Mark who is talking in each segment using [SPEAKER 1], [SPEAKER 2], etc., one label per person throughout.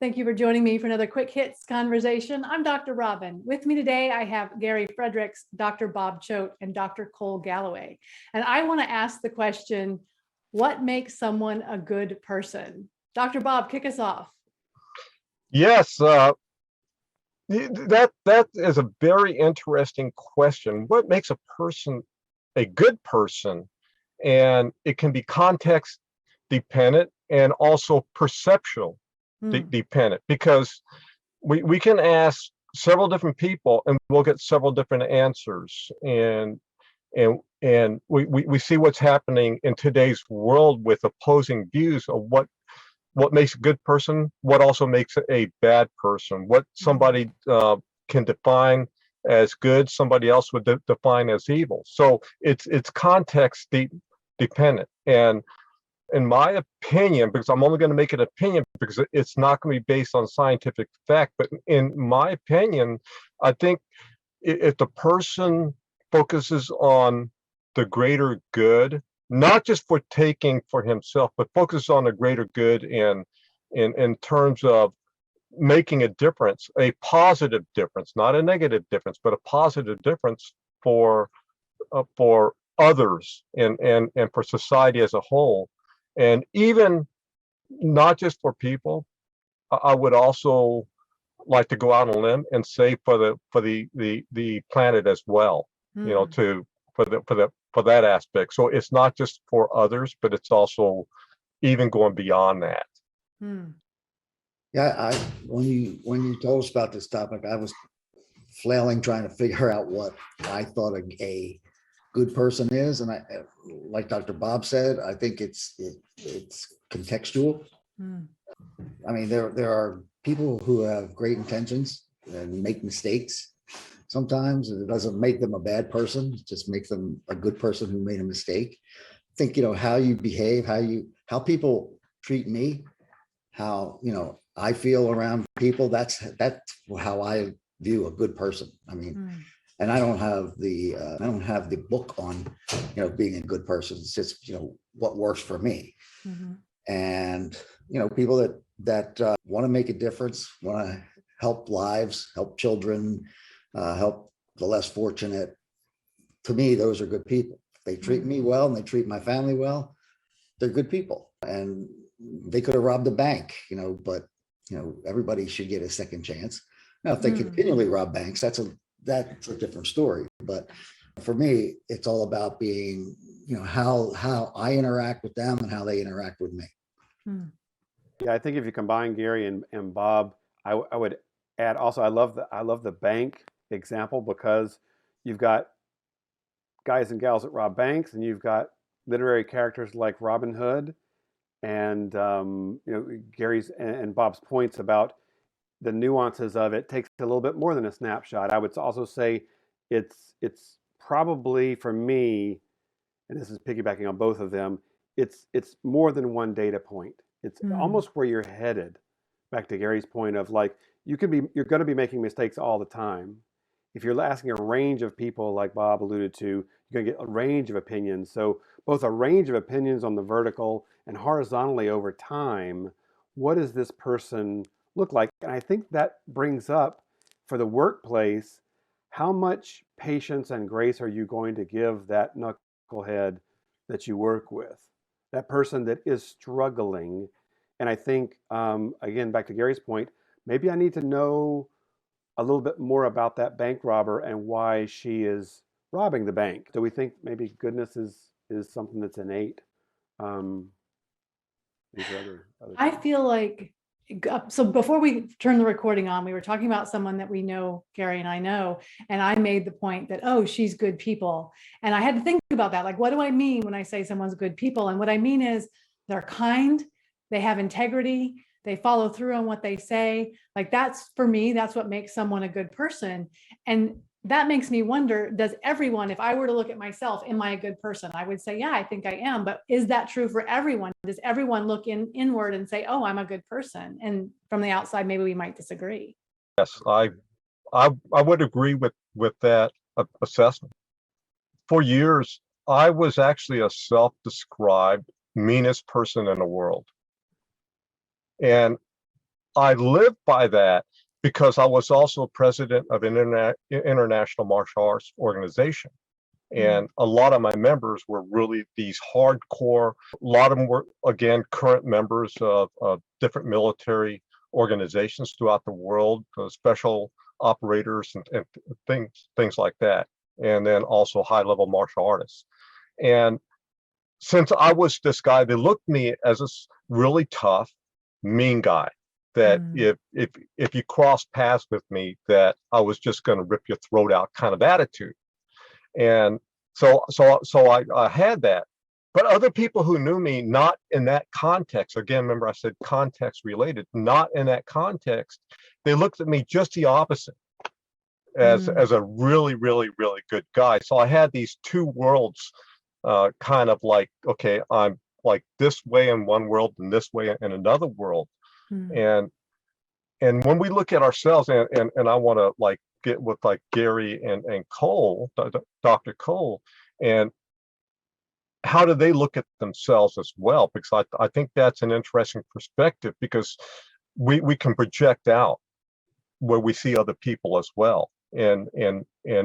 [SPEAKER 1] Thank you for joining me for another quick hits conversation. I'm Dr. Robyn. With me today, I have Gary Fredericks, Dr. Bob Choat, and Dr. Cole Galloway. And I want to ask the question, what makes someone a good person? Dr. Bob, kick us off.
[SPEAKER 2] Yes, that is a very interesting question. What makes a person a good person? And it can be context dependent and also perceptual dependent, because we can ask several different people and we'll get several different answers. And we see what's happening in today's world with opposing views of what makes a good person, what also makes a bad person, what somebody can define as good, somebody else would define as evil. So it's context dependent. And in my opinion, because I'm only going to make an opinion because it's not going to be based on scientific fact, but in my opinion, I think if the person focuses on the greater good, not just for taking for himself, but focus on the greater good in terms of making a difference, a positive difference, not a negative difference, but a positive difference for others and for society as a whole, and even not just for people. I would also like to go out on a limb and say for the planet as well. You know, for that aspect. So it's not just for others, but it's also even going beyond that.
[SPEAKER 3] Yeah, when you told us about this topic, I was flailing trying to figure out what I thought a good person is, and I, like Dr. Bob said, I think it's contextual. I mean, there are people who have great intentions and make mistakes. Sometimes it doesn't make them a bad person, it just makes them a good person who made a mistake. I think, how you behave, how people treat me, how, I feel around people, that's how I view a good person. I mean, and I don't have the book on, being a good person. It's just, what works for me. And, people that want to make a difference, want to help lives, help children, help the less fortunate. To me, those are good people. If they treat me well and they treat my family well, they're good people. And they could have robbed a bank, but everybody should get a second chance. Now, if they continually rob banks, that's a different story. But for me, it's all about being, how I interact with them and how they interact with me.
[SPEAKER 4] Yeah, I think if you combine Gary and Bob, I would add also, I love the bank example, because you've got guys and gals that rob banks, and you've got literary characters like Robin Hood, and Gary's and Bob's points about the nuances of it takes a little bit more than a snapshot. I would also say it's probably, for me, and this is piggybacking on both of them, it's more than one data point. It's almost where you're headed. Back to Gary's point of, like, you're going to be making mistakes all the time. If you're asking a range of people, like Bob alluded to, you're going to get a range of opinions. So both a range of opinions on the vertical and horizontally over time, what does this person look like? And I think that brings up, for the workplace, how much patience and grace are you going to give that knucklehead that you work with, that person that is struggling? And I think, again, back to Gary's point, maybe I need to know a little bit more about that bank robber and why she is robbing the bank. Do we think maybe goodness is something that's innate?
[SPEAKER 1] I feel like, so before we turned the recording on, we were talking about someone that we know, Gary and I know, and I made the point that, oh, she's good people. And I had to think about that. Like, what do I mean when I say someone's good people? And what I mean is they're kind, they have integrity, they follow through on what they say. Like, that's, for me, that's what makes someone a good person. And that makes me wonder, does everyone, if I were to look at myself, am I a good person? I would say, yeah, I think I am. But is that true for everyone? Does everyone look inward and say, oh, I'm a good person? And from the outside, maybe we might disagree.
[SPEAKER 2] Yes, I would agree with that assessment. For years, I was actually a self-described meanest person in the world. And I live by that because I was also president of an international martial arts organization. And a lot of my members were really these hardcore, a lot of them were, again, current members of different military organizations throughout the world, special operators and things like that. And then also high-level martial artists. And since I was this guy, they looked at me as a really tough, mean guy. That if you cross paths with me, that I was just going to rip your throat out kind of attitude. And so I had that. But other people who knew me, not in that context, again, remember I said context related, not in that context, they looked at me just the opposite, as a really, really, really good guy. So I had these two worlds, kind of like, okay, I'm like this way in one world and this way in another world. And when we look at ourselves, and I want to like get with like Gary and Cole, Dr. Cole, and how do they look at themselves as well? Because I think that's an interesting perspective, because we can project out where we see other people as well, and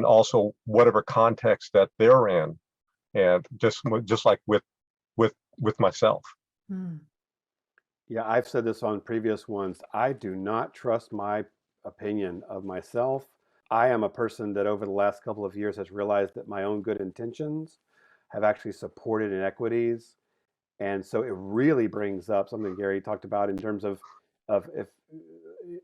[SPEAKER 2] also whatever context that they're in, and just like with myself.
[SPEAKER 4] Yeah, I've said this on previous ones. I do not trust my opinion of myself. I am a person that over the last couple of years has realized that my own good intentions have actually supported inequities. And so it really brings up something Gary talked about in terms of if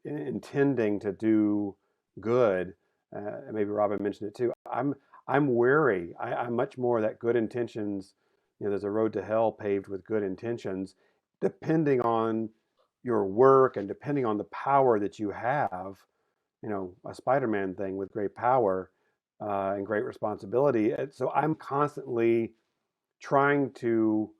[SPEAKER 4] intending to do good. And maybe Robyn mentioned it too. I'm wary. I'm much more that good intentions. There's a road to hell paved with good intentions, depending on your work and depending on the power that you have. A Spider-Man thing with great power and great responsibility. And so I'm constantly trying to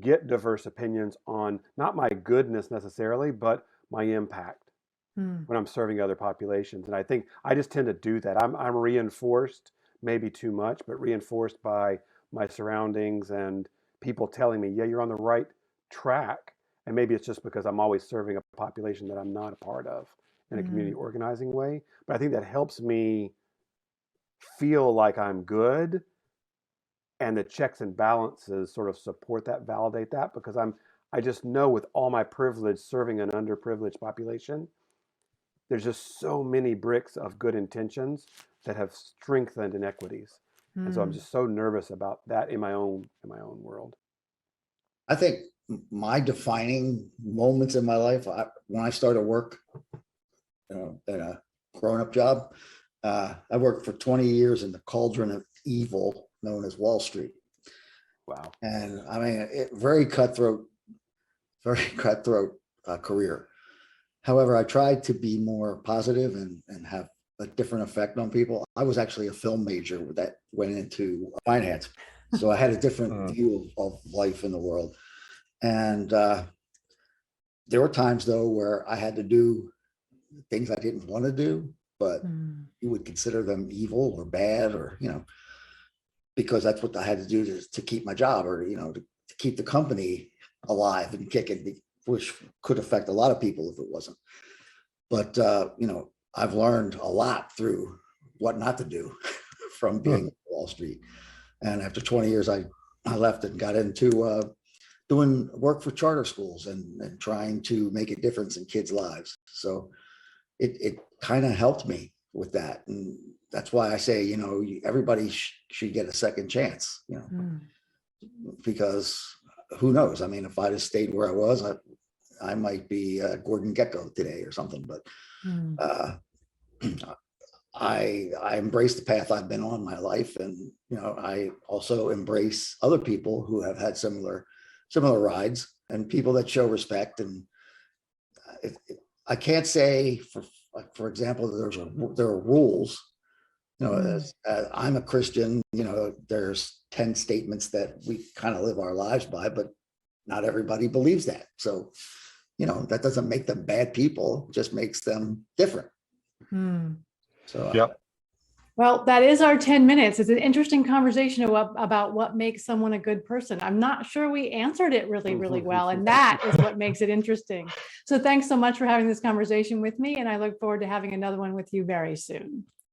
[SPEAKER 4] get diverse opinions on not my goodness necessarily, but my impact when I'm serving other populations. And I think I just tend to do that. I'm reinforced, maybe too much, but reinforced by my surroundings and people telling me, yeah, you're on the right track. And maybe it's just because I'm always serving a population that I'm not a part of in a community organizing way. But I think that helps me feel like I'm good, and the checks and balances sort of support that, validate that, because I just know with all my privilege serving an underprivileged population, there's just so many bricks of good intentions that have strengthened inequities. And so I'm just so nervous about that in my own world.
[SPEAKER 3] I think my defining moments in my life, when I started work at a grown-up job, I worked for 20 years in the cauldron of evil known as Wall Street.
[SPEAKER 4] Wow.
[SPEAKER 3] And I mean, very cutthroat career. However, I tried to be more positive and have a different effect on people. I was actually a film major that went into finance. So I had a different view of life in the world. And there were times, though, where I had to do things I didn't want to do, but you would consider them evil or bad, or, because that's what I had to do to keep my job, or, to keep the company alive and kicking, which could affect a lot of people if it wasn't. But, I've learned a lot through what not to do from being on Wall Street. And after 20 years, I left and got into doing work for charter schools and trying to make a difference in kids' lives. So it kind of helped me with that. And that's why I say, everybody should get a second chance, because who knows? I mean, if I'd have stayed where I was, I might be Gordon Gekko today or something, but I embrace the path I've been on my life. And, I also embrace other people who have had similar rides, and people that show respect. And I can't say, for example, there are rules. As I'm a Christian, there's 10 statements that we kind of live our lives by, but not everybody believes that. So, that doesn't make them bad people, just makes them different. So,
[SPEAKER 2] Yep.
[SPEAKER 1] Well, that is our 10 minutes. It's an interesting conversation about what makes someone a good person. I'm not sure we answered it really, really well. And that is what makes it interesting. So thanks so much for having this conversation with me. And I look forward to having another one with you very soon.